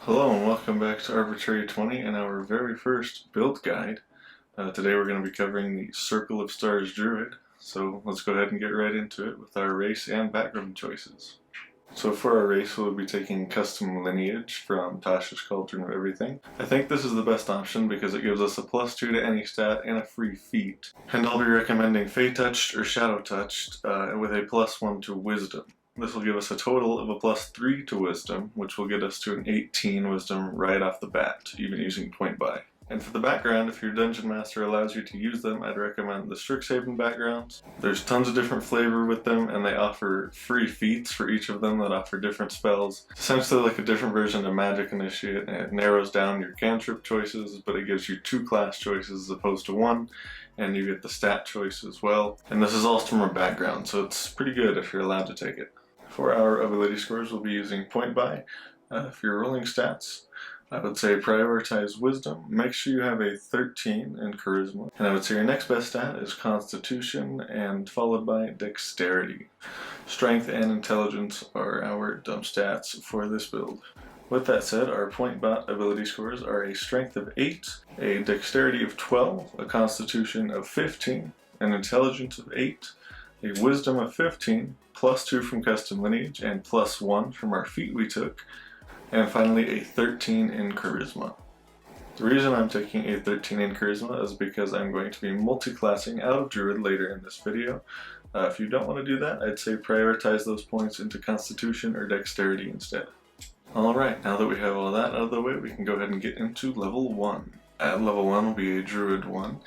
Hello and welcome back to Arbitrary 20 and our very first build guide. Today we're going to be covering the Circle of Stars Druid, so let's go ahead and get right into it with our race and background choices. So for our race we'll be taking Custom Lineage from Tasha's Cauldron of Everything. I think this is the best option because it gives us a +2 to any stat and a free feat. And I'll be recommending Fey Touched or Shadow Touched with a +1 to Wisdom. This will give us a total of a +3 to Wisdom, which will get us to an 18 Wisdom right off the bat, even using point buy. And for the background, if your Dungeon Master allows you to use them, I'd recommend the Strixhaven backgrounds. There's tons of different flavor with them, and they offer free feats for each of them that offer different spells. It's essentially like a different version of Magic Initiate, and it narrows down your cantrip choices, but it gives you 2 class choices as opposed to 1, and you get the stat choice as well. And this is all from a background, so it's pretty good if you're allowed to take it. For our ability scores, we'll be using point buy. For your rolling stats, I would say prioritize Wisdom. Make sure you have a 13 in Charisma. And I would say your next best stat is Constitution, and followed by Dexterity. Strength and Intelligence are our dump stats for this build. With that said, our point bot ability scores are a Strength of 8, a Dexterity of 12, a Constitution of 15, an Intelligence of 8, a Wisdom of 15, +2 from Custom Lineage, and +1 from our feat we took, and finally a 13 in Charisma. The reason I'm taking a 13 in Charisma is because I'm going to be multi-classing out of Druid later in this video. If you don't want to do that, I'd say prioritize those points into Constitution or Dexterity instead. Alright, now that we have all that out of the way, we can go ahead and get into level 1. At level 1 will be a Druid 1.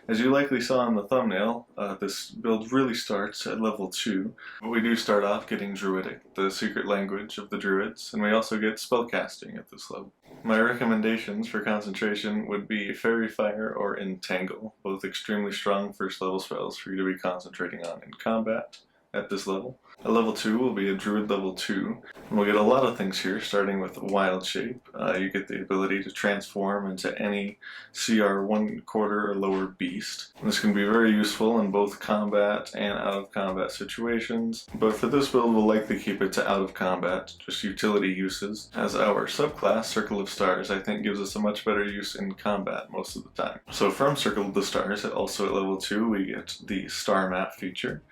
As you likely saw in the thumbnail, this build really starts at level 2, but we do start off getting Druidic, the secret language of the Druids, and we also get spellcasting at this level. My recommendations for concentration would be Fairy Fire or Entangle, both extremely strong first level spells for you to be concentrating on in combat at this level. At level 2 will be a Druid level 2, and we'll get a lot of things here, starting with Wild Shape. You get the ability to transform into any CR 1/4 or lower beast. And this can be very useful in both combat and out of combat situations, but for this build we'll likely keep it to out of combat, just utility uses, as our subclass, Circle of Stars, I think gives us a much better use in combat most of the time. So from Circle of the Stars, also at level 2 we get the Star Map feature,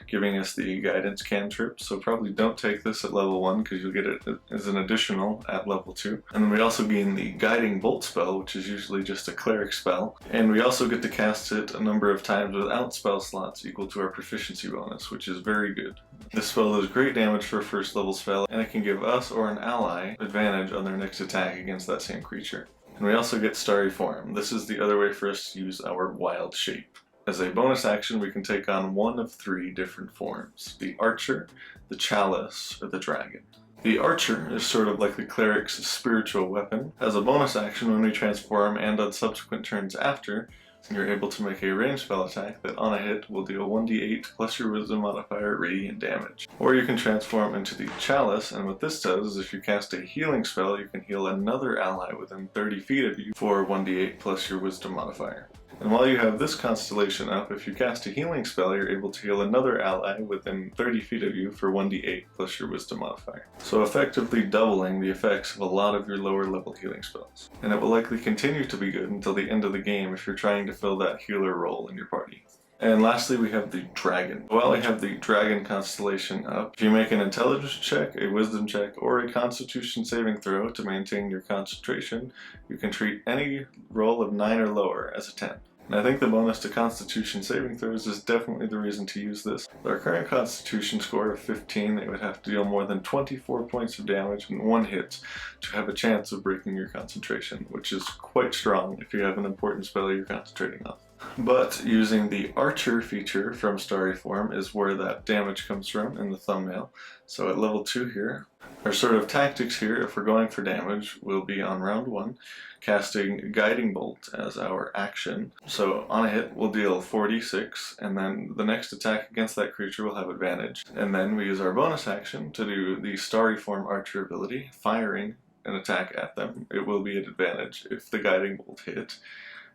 giving us the guidance cantrip, so probably don't take this at level 1 because you'll get it as an additional at level 2. And then we also gain the Guiding Bolt spell, which is usually just a cleric spell, and we also get to cast it a number of times without spell slots equal to our proficiency bonus, which is very good. This spell does great damage for a first level spell, and it can give us or an ally advantage on their next attack against that same creature. And we also get Starry Form. This is the other way for us to use our Wild Shape. As a bonus action, we can take on one of 3 different forms: the Archer, the Chalice, or the Dragon. The Archer is sort of like the Cleric's spiritual weapon. As a bonus action, when we transform and on subsequent turns after, you're able to make a ranged spell attack that on a hit will deal 1d8 plus your Wisdom modifier radiant damage. Or you can transform into the Chalice, and what this does is if you cast a healing spell, you can heal another ally within 30 feet of you for 1d8 plus your Wisdom modifier. And while you have this constellation up, if you cast a healing spell, you're able to heal another ally within 30 feet of you for 1d8 plus your Wisdom modifier. So effectively doubling the effects of a lot of your lower level healing spells. And it will likely continue to be good until the end of the game if you're trying to fill that healer role in your party. And lastly, we have the Dragon. While I have the Dragon constellation up, if you make an Intelligence check, a Wisdom check, or a Constitution saving throw to maintain your concentration, you can treat any roll of 9 or lower as a 10. And I think the bonus to Constitution saving throws is definitely the reason to use this. With our current Constitution score of 15, they would have to deal more than 24 points of damage in 1 hit to have a chance of breaking your concentration, which is quite strong if you have an important spell you're concentrating on. But using the Archer feature from Starry Form is where that damage comes from in the thumbnail. So at level 2 here, our sort of tactics here, if we're going for damage, will be on round 1, casting Guiding Bolt as our action. So on a hit, we'll deal 4d6, and then the next attack against that creature will have advantage. And then we use our bonus action to do the Starry Form Archer ability, firing an attack at them. It will be at advantage if the Guiding Bolt hit,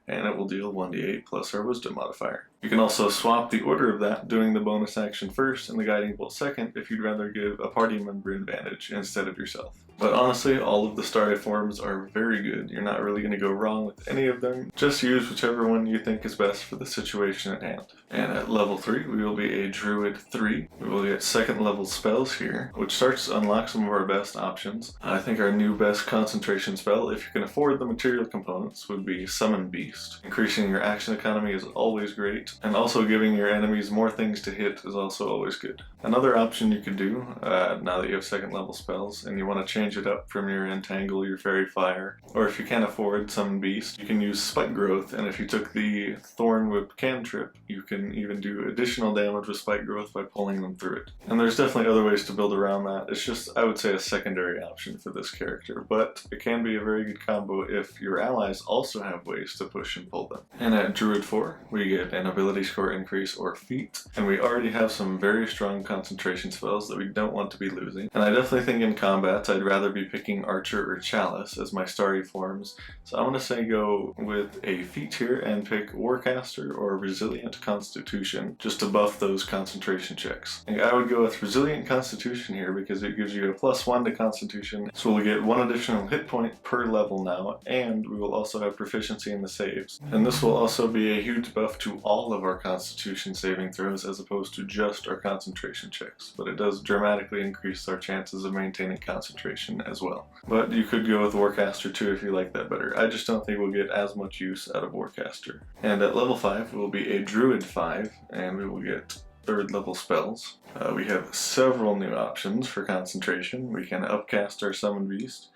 and it will deal 1d8 plus our Wisdom modifier. You can also swap the order of that, doing the bonus action first and the guiding bolt second if you'd rather give a party member advantage instead of yourself. But honestly, all of the starry forms are very good. You're not really going to go wrong with any of them. Just use whichever one you think is best for the situation at hand. And at level 3, we will be a Druid 3. We will get second level spells here, which starts to unlock some of our best options. I think our new best concentration spell, if you can afford the material components, would be Summon Beast. Increasing your action economy is always great, and also giving your enemies more things to hit is also always good. Another option you could do, now that you have second level spells, and you want to change it up from your Entangle, your Fairy Fire, or if you can't afford Summon Beast, you can use Spike Growth, and if you took the Thorn Whip cantrip, you can even do additional damage with Spike Growth by pulling them through it. And there's definitely other ways to build around that. It's just, I would say, a secondary option for this character, but it can be a very good combo if your allies also have ways to push and pull them. And at Druid 4, we get an ability score increase or feat, and we already have some very strong concentration spells that we don't want to be losing. And I definitely think in combats I'd rather be picking Archer or Chalice as my starry forms, so I'm going to say go with a feat here and pick Warcaster or Resilient Constitution just to buff those concentration checks. And I would go with Resilient Constitution here because it gives you a +1 to Constitution, so we'll get 1 additional hit point per level now, and we will also have proficiency in the saves. And this will also be a huge buff to all of our Constitution saving throws as opposed to just our concentration checks, but it does dramatically increase our chances of maintaining concentration as well. But you could go with Warcaster too if you like that better. I just don't think we'll get as much use out of Warcaster. And at level 5 we'll be a Druid 5, and we will get third level spells. We have several new options for concentration. We can upcast our Summon Beast.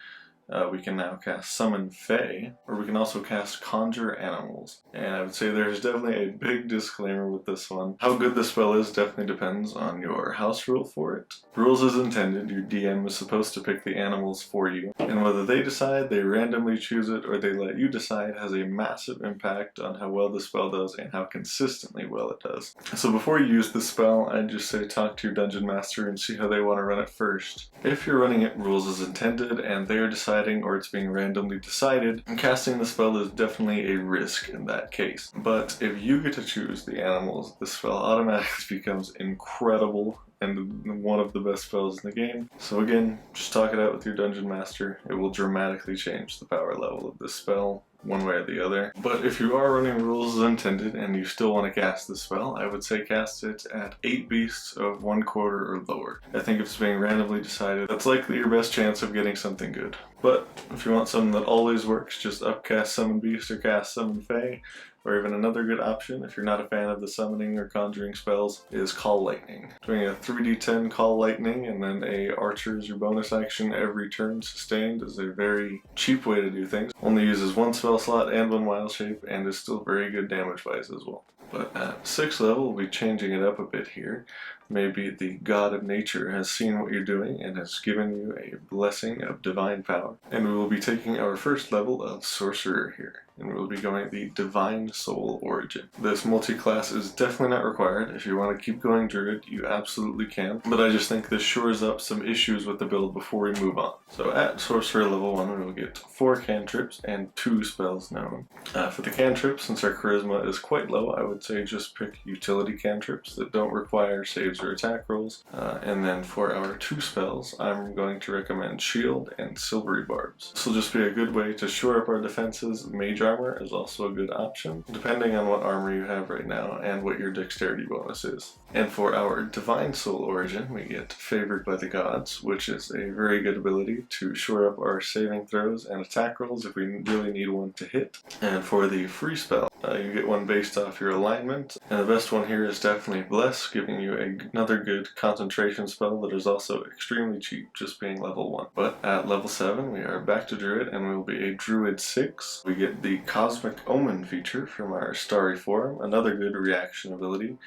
We can now cast Summon Fae, or we can also cast Conjure Animals. And I would say there's definitely a big disclaimer with this one. How good the spell is definitely depends on your house rule for it. Rules as intended, your DM is supposed to pick the animals for you, and whether they decide, they randomly choose it, or they let you decide has a massive impact on how well the spell does and how consistently well it does. So before you use the spell, I'd just say talk to your Dungeon Master and see how they want to run it first. If you're running it rules as intended and they are deciding, or it's being randomly decided, casting the spell is definitely a risk in that case. But if you get to choose the animals, the spell automatically becomes incredible and one of the best spells in the game. So again, just talk it out with your Dungeon Master. It will dramatically change the power level of this spell, one way or the other. But if you are running rules as intended and you still want to cast the spell, I would say cast it at 8 beasts of 1/4 or lower. I think if it's being randomly decided, that's likely your best chance of getting something good. But if you want something that always works, just upcast Summon Beast or cast Summon Fae. Or even another good option, if you're not a fan of the summoning or conjuring spells, is Call Lightning. Doing a 3d10 Call Lightning and then a Archer as your bonus action every turn sustained is a very cheap way to do things. Only uses 1 spell slot and 1 wild shape, and is still very good damage-wise as well. But at 6th level, we'll be changing it up a bit here. Maybe the God of Nature has seen what you're doing and has given you a blessing of divine power. And we will be taking our first level of Sorcerer here, and we'll be going the Divine Soul Origin. This multi-class is definitely not required. If you want to keep going Druid, you absolutely can, but I just think this shores up some issues with the build before we move on. So at Sorcerer level 1, we will get 4 cantrips and 2 spells known. For the cantrips, since our charisma is quite low, I would say just pick utility cantrips that don't require saves or attack rolls. And then for our 2 spells, I'm going to recommend Shield and Silvery Barbs. This will just be a good way to shore up our defenses. Mage Armor is also a good option, depending on what armor you have right now and what your dexterity bonus is. And for our Divine Soul Origin, we get Favored by the Gods, which is a very good ability to shore up our saving throws and attack rolls if we really need one to hit. And for the free spell, you get one based off your alignment, and the best one here is definitely Bless, giving you another good concentration spell that is also extremely cheap, just being level 1. But at level 7, we are back to Druid, and we will be a Druid 6. We get the Cosmic Omen feature from our Starry form, another good reaction ability,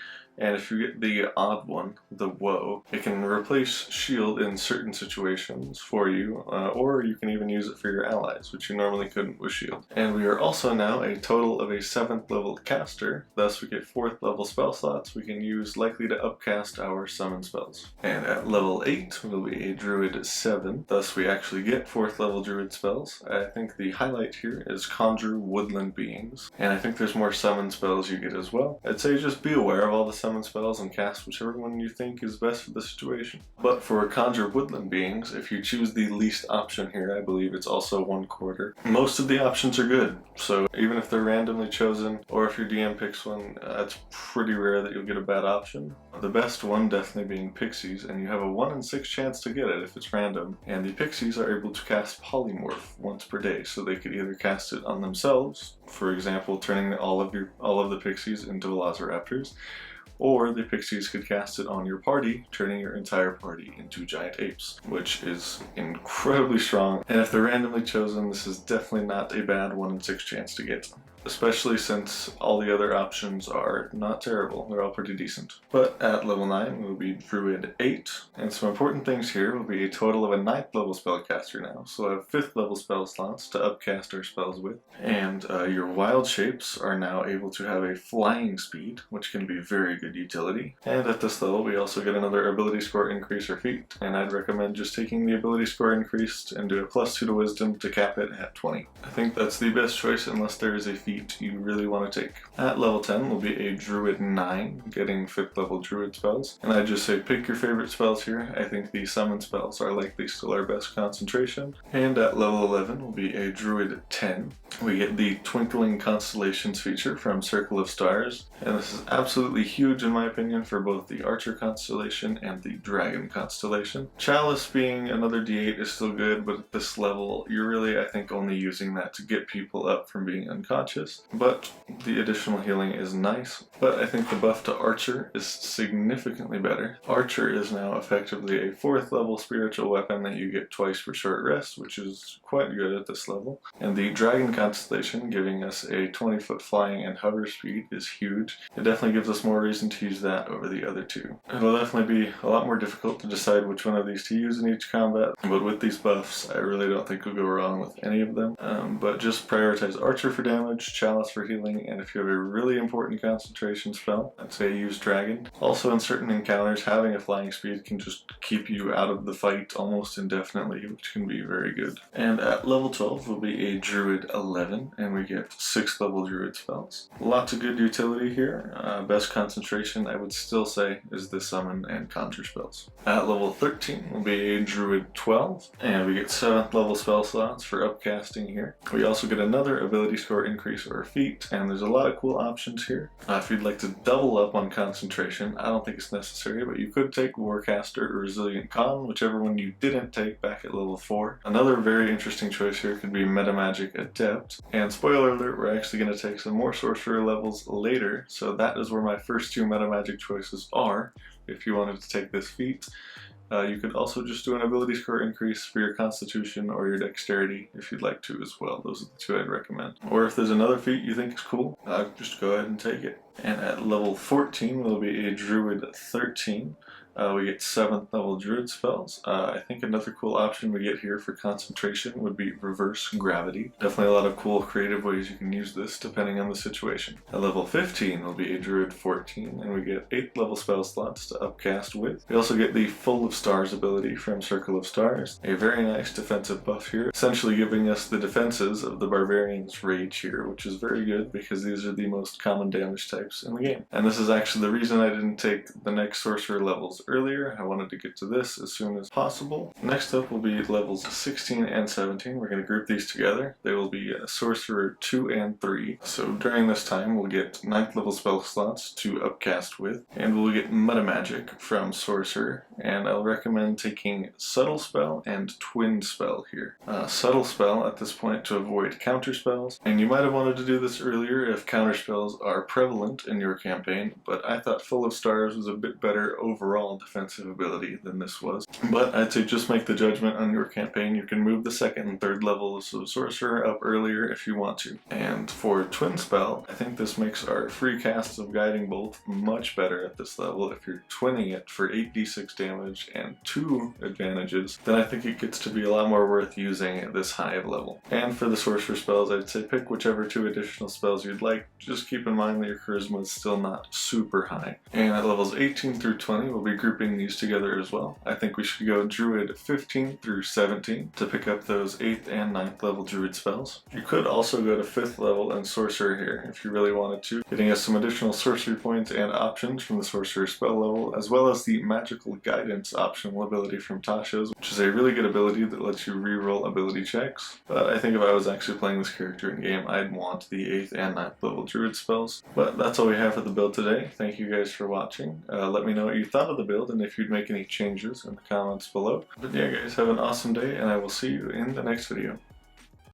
and if you get the odd one, the Woe, it can replace shield in certain situations for you, or you can even use it for your allies, which you normally couldn't with shield. And we are also now a total of a 7th level caster, thus we get 4th level spell slots we can use likely to upcast our summon spells. And at level 8 we'll be a Druid 7, thus we actually get 4th level Druid spells. I think the highlight here is Conjure Woodland Beings, and I think there's more summon spells you get as well. I'd say just be aware of all the summon spells and cast whichever one you think is best for the situation. But for Conjure Woodland Beings, if you choose the least option here, I believe it's also 1/4. Most of the options are good, so even if they're randomly chosen, or if your DM picks one, it's pretty rare that you'll get a bad option. The best one definitely being Pixies, and you have a 1 in 6 chance to get it if it's random. And the Pixies are able to cast Polymorph once per day, so they could either cast it on themselves, for example turning all of the Pixies into Velociraptors, or the Pixies could cast it on your party, turning your entire party into giant apes, which is incredibly strong. And if they're randomly chosen, this is definitely not a bad 1 in 6 chance to get, especially since all the other options are not terrible. They're all pretty decent. But at level 9 we'll be Druid 8, and some important things here will be a total of a 9th level spellcaster now, so I have 5th level spell slots to upcast our spells with. And your wild shapes are now able to have a flying speed, which can be very good utility. And at this level we also get another ability score increase or feat, and I'd recommend just taking the ability score increased and do a +2 to wisdom to cap it at 20. I think that's the best choice unless there is a feat you really want to take. At level 10 will be a Druid 9, getting 5th level Druid spells, and I'd just say pick your favorite spells here. I think the summon spells are likely still our best concentration. And at level 11 will be a Druid 10. We get the Twinkling Constellations feature from Circle of Stars, and this is absolutely huge in my opinion for both the Archer constellation and the Dragon constellation. Chalice being another D8 is still good, but at this level you're really, I think, only using that to get people up from being unconscious. But the additional healing is nice, but I think the buff to Archer is significantly better. Archer is now effectively a 4th level spiritual weapon that you get twice for short rest, which is quite good at this level. And the Dragon constellation giving us a 20-foot flying and hover speed is huge. It definitely gives us more reason to use that over the other two. It'll definitely be a lot more difficult to decide which one of these to use in each combat, but with these buffs I really don't think you'll go wrong with any of them. But just prioritize Archer for damage, Chalice for healing, and if you have a really important concentration spell, I'd say use Dragon. Also in certain encounters, having a flying speed can just keep you out of the fight almost indefinitely, which can be very good. And at level 12 will be a Druid 11, and we get 6th level Druid spells. Lots of good utility here. Best concentration I would still say is the summon and conjure spells. At level 13 will be a Druid 12, and we get 7th level spell slots for upcasting here. We also get another ability score increase or feat, and there's a lot of cool options here. If you'd like to double up on concentration, I don't think it's necessary, but you could take Warcaster or Resilient Con, whichever one you didn't take back at level 4. Another very interesting choice here could be Metamagic Adept, and spoiler alert, we're actually going to take some more sorcerer levels later, so that is where my first 2 Metamagic choices are if you wanted to take this feat. You could also just do an ability score increase for your constitution or your dexterity if you'd like to as well. Those are the 2 I'd recommend. Or if there's another feat you think is cool, just go ahead and take it. And at level 14 will be a Druid 13. We get 7th level Druid spells. I think another cool option we get here for concentration would be Reverse Gravity. Definitely a lot of cool creative ways you can use this depending on the situation. At level 15 will be a Druid 14, and we get 8th level spell slots to upcast with. We also get the Full of Stars ability from Circle of Stars, a very nice defensive buff here, essentially giving us the defenses of the Barbarian's Rage here, which is very good because these are the most common damage types in the game. And this is actually the reason I didn't take the next sorcerer levels earlier. I wanted to get to this as soon as possible. Next up will be levels 16 and 17. We're going to group these together. They will be Sorcerer 2 and 3. So during this time we'll get 9th level spell slots to upcast with, and we'll get Metamagic from Sorcerer, and I'll recommend taking Subtle Spell and Twin Spell here. Subtle Spell at this point to avoid counter spells, and you might have wanted to do this earlier if counter spells are prevalent in your campaign, but I thought Full of Stars was a bit better overall overall defensive ability than this was. But I'd say just make the judgment on your campaign. You can move the 2nd and 3rd levels of Sorcerer up earlier if you want to. And for Twin Spell, I think this makes our free casts of Guiding Bolt much better at this level. If you're twinning it for 8d6 damage and 2 advantages, then I think it gets to be a lot more worth using at this high of level. And for the Sorcerer spells, I'd say pick whichever 2 additional spells you'd like. Just keep in mind that your Charisma is still not super high. And at levels 18 through 20, we'll be grouping these together as well. I think we should go Druid 15 through 17 to pick up those 8th and 9th level Druid spells. You could also go to 5th level and Sorcerer here if you really wanted to, getting us some additional sorcery points and options from the Sorcerer spell level, as well as the Magical Guidance optional ability from Tasha's, which is a really good ability that lets you reroll ability checks. But I think if I was actually playing this character in game, I'd want the 8th and 9th level Druid spells. But that's all we have for the build today. Thank you guys for watching. Let me know what you thought of the build and if you'd make any changes in the comments below. But yeah guys, have an awesome day and I will see you in the next video.